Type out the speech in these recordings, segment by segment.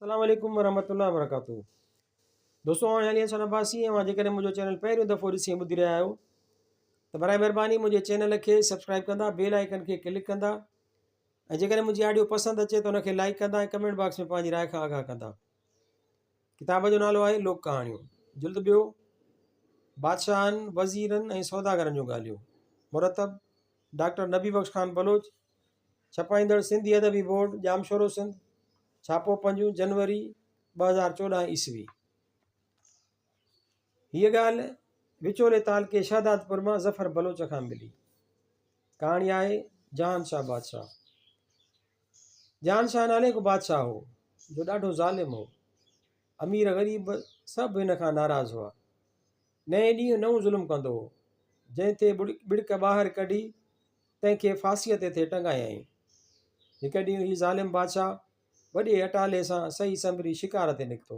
अस्सलाम वालेकुम वरहमतुल्लाहि वबरकातुहू। दोस्तों हाणे असां अब्बासी ऐं जेकॾहिं मुंहिंजो चैनल पहिरियों दफ़ो ॾिसी ॿुधी रहिया आहियो त बराए महिरबानी मुंहिंजे चैनल खे सब्सक्राइब कंदा, बेल आइकन खे क्लिक कंदा ऐं जेकॾहिं मुंहिंजी ऑडियो पसंदि अचे त उनखे लाइक कंदा ऐं कमेंट बॉक्स में पंहिंजी राय खां आगाह कंदा। किताब जो नालो आहे लोक कहाणियूं, जुल्द ॿियो, बादशाहनि, वज़ीरनि ऐं सौदागरनि जूं ॻाल्हियूं। मुरतब डॉक्टर नबी बख्श ख़ान बलोच, छपाईंदड़ सिंधी अदबी बोर्ड, जामशोरो सिंध, छापो 5 जनवरी 2014 ईस्वी। हीअ ॻाल्हि विचोले तालके शहदादपुर मां ज़फ़र बलोच खां मिली। कहाणी आहे जहानशाह बादशाह। जहानशाह नाले को बादशाह हो जो ॾाढो ज़ालिम हो। अमीर ग़रीब सभु हिन खां नाराज़ हुआ। नए ॾींहुं नओं ज़ुल्म कंदो हो। जंहिं ते बिड़क ॿाहिरि कढी तंहिंखे फांसीअ ते टंगायईं। हिकु ॾींहुं हीउ ज़ालिम बादशाह वॾे अटाले सां सही संभरी शिकार ते निकितो।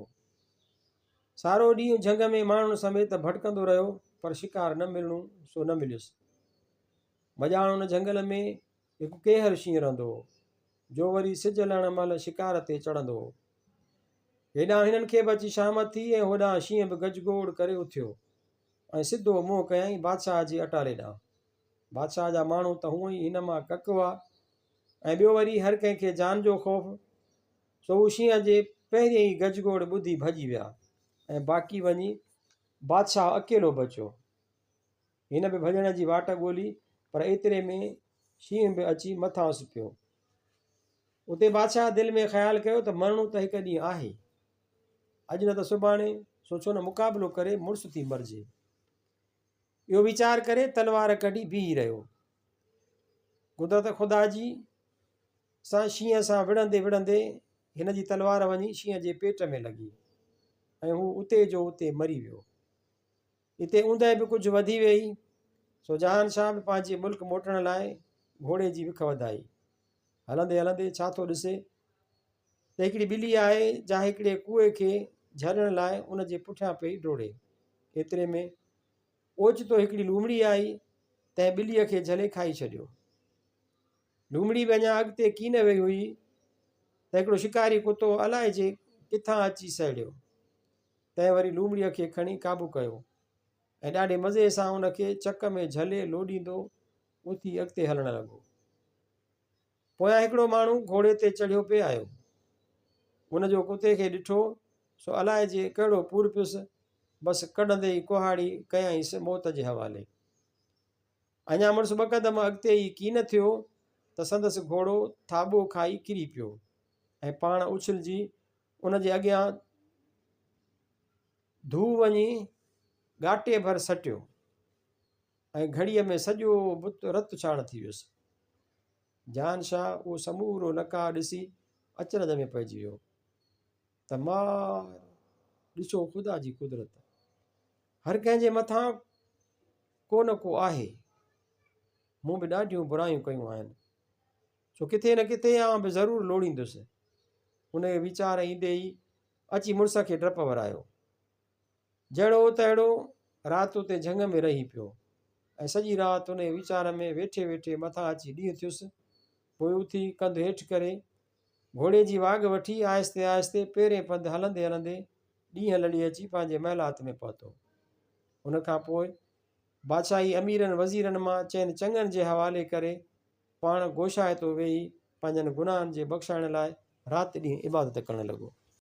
सारो ॾींहुं झंग में माण्हुनि समेत भटकंदो रहियो, पर शिकार न मिलणो सो न मिलियुसि। मॼाण उन झंगल में हिकु केहर शींहुं रहंदो हो जो वरी सिज लहण महिल शिकार ते चढ़ंदो हो। हेॾां हिननि खे बि अची शाम थी ऐं होॾां शींहुं बि गजगोड़ करे उथियो ऐं सिधो मुंहुं कयईं बादशाह जे अटाले ॾांहुं। बादशाह जा माण्हू त हूअं ई हिन मां कक हुआ ऐं ॿियो वरी हर कंहिंखे जान जो ख़ौफ़, सो हू शींहं जे पहिरियों ई गजगोड़ ॿुधी भॼी विया ऐं बाक़ी वञी बादशाह अकेलो बचियो। हिन बि भॼण जी वाट ॻोल्ही, पर एतिरे में शींहुं बि अची मथां सुपियो। उते बादशाह दिलि में ख़्यालु कयो त मरणो त हिकु ॾींहुं आहे, अॼु न त सुभाणे, सो छो न मुक़ाबिलो करे मुड़ुस थी मरिजे। इहो वीचार करे तलवार कढी बीही रहियो। कुदरत ख़ुदा जी सां शींहं सां विढ़ंदे विढ़ंदे हिन जी तलवार वञी शींहं जे पेट में लॻी ऐं हू उते जो उते मरी वियो। हिते ऊंदहि बि कुझु वधी वेई, सो जहानशाह बि पंहिंजे मुल्क मोटण लाइ घोड़े जी विख वधाई। हलंदे हलंदे छा थो ॾिसे त हिकिड़ी ॿिली आहे जा हिकिड़े कुएं खे झलण लाइ उन जे पुठियां पई डोड़े। एतिरे में ओचितो हिकिड़ी लूमड़ी आई, तंहिं ॿिलीअ खे झले खाई छॾियो। लूमड़ी बि अञा अॻिते कीन वेई हुई त हिकिड़ो शिकारी कुतो अलाए जे किथां अची सहिड़ियो। तंहिं वरी लूमड़ीअ खे खणी क़ाबू कयो ऐं ॾाढे मज़े सां उनखे चक में झले लोॾींदो उथी अॻिते हलणु लॻो। पोयां हिकिड़ो माण्हू घोड़े ते चढ़ियो पिए आयो। उनजो कुते खे ॾिठो सो अलाए जे कहिड़ो पूर पियुसि, बसि कढंदे ई कुहाड़ी कयईंसि मौत जे हवाले। अञा मुड़ुसि ॿ क़दम अॻिते ई कीन थियो त संदसि घोड़ो थाॿो खाई किरी पियो ऐं पाण उछलिजी उन जे अॻियां धू वञी ॻाटे भर सटियो ऐं घड़ीअ में सॼो बुत रत छाण थी वियुसि। जहानशाह उहो समूरो नकाह ॾिसी अचरज में पइजी वियो त मां ॾिसो ख़ुदा जी कुदरत, हर कंहिंजे मथां को न को आहे। मूं बि ॾाढियूं बुराइयूं कयूं आहिनि, छो किथे न किथे आउं बि ज़रूरु लोड़ींदुसि। उन वीचार ईंदे ई अची मुड़ुस खे डपु वरायो। जहिड़ो तहिड़ो राति उते झंग में रही पियो ऐं सॼी राति उन वीचार में वेठे वेठे मथां अची ॾींहुं थियुसि। पोइ उथी कंधु हेठि करे घोड़े जी वाघ वठी आहिस्ते आहिस्ते पहिरें पंधु हलंदे हलंदे ॾींहुं लड़ी अची पंहिंजे महिलात में पहुतो। उनखां पोइ बादशाही अमीरनि वज़ीरनि मां चइनि चङनि जे हवाले करे पाण गोशाए तो वेही पंहिंजनि गुनाहनि जे बख़्शाइण लाइ राति ॾींहुं इबादत करणु लॻो।